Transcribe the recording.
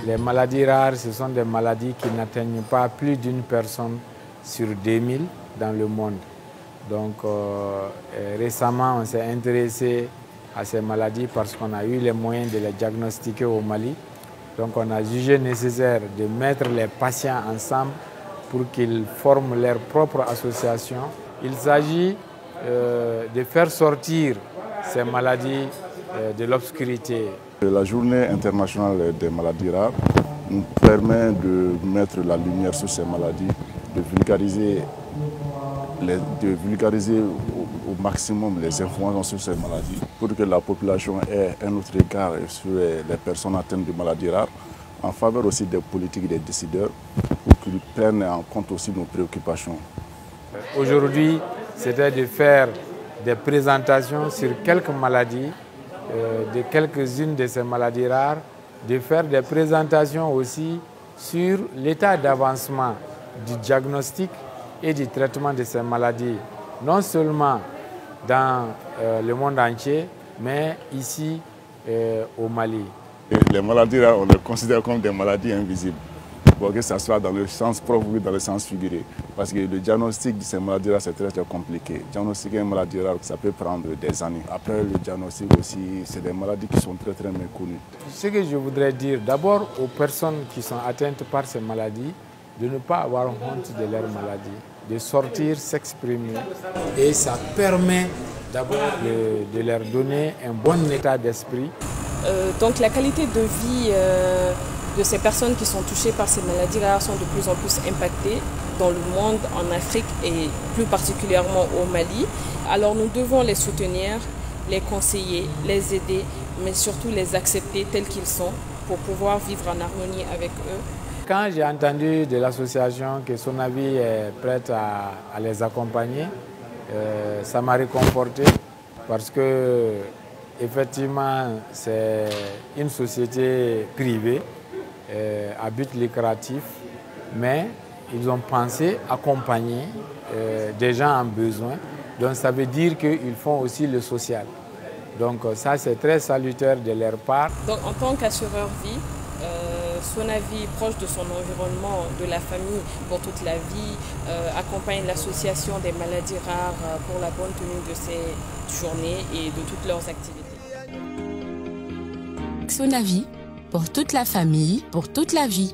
Les maladies rares, ce sont des maladies qui n'atteignent pas plus d'une personne sur 2000 dans le monde. Donc récemment, on s'est intéressé à ces maladies parce qu'on a eu les moyens de les diagnostiquer au Mali. Donc on a jugé nécessaire de mettre les patients ensemble pour qu'ils forment leur propre association. Il s'agit de faire sortir ces maladies de l'obscurité. La journée internationale des maladies rares nous permet de mettre la lumière sur ces maladies, de vulgariser au maximum les informations sur ces maladies pour que la population ait un autre regard sur les personnes atteintes de maladies rares, en faveur aussi des politiques et des décideurs pour qu'ils prennent en compte aussi nos préoccupations. Aujourd'hui, c'était de faire des présentations sur quelques maladies, de quelques-unes de ces maladies rares, de faire des présentations aussi sur l'état d'avancement du diagnostic et du traitement de ces maladies, non seulement dans le monde entier, mais ici au Mali. Les maladies rares, on les considère comme des maladies invisibles, pour que ce soit dans le sens propre ou dans le sens figuré. Parce que le diagnostic de ces maladies rares, c'est très compliqué. Diagnostiquer une maladie rare, ça peut prendre des années. Après le diagnostic aussi, c'est des maladies qui sont très méconnues. Ce que je voudrais dire d'abord aux personnes qui sont atteintes par ces maladies, de ne pas avoir honte de leur maladie, de sortir, s'exprimer. Et ça permet d'abord de leur donner un bon état d'esprit. Donc la qualité de vie de ces personnes qui sont touchées par ces maladies rares sont de plus en plus impactées dans le monde, en Afrique et plus particulièrement au Mali. Alors nous devons les soutenir, les conseiller, les aider, mais surtout les accepter tels qu'ils sont pour pouvoir vivre en harmonie avec eux. Quand j'ai entendu de l'association que Sonavi est prête à les accompagner, ça m'a réconforté parce que effectivement c'est une société privée à but lucratif, mais ils ont pensé accompagner des gens en besoin. Donc ça veut dire qu'ils font aussi le social. Donc ça c'est très salutaire de leur part. Donc en tant qu'assureur vie, Sonavi, proche de son environnement, de la famille pour toute la vie, accompagne l'association des maladies rares pour la bonne tenue de ces journées et de toutes leurs activités. Sonavi, pour toute la famille, pour toute la vie.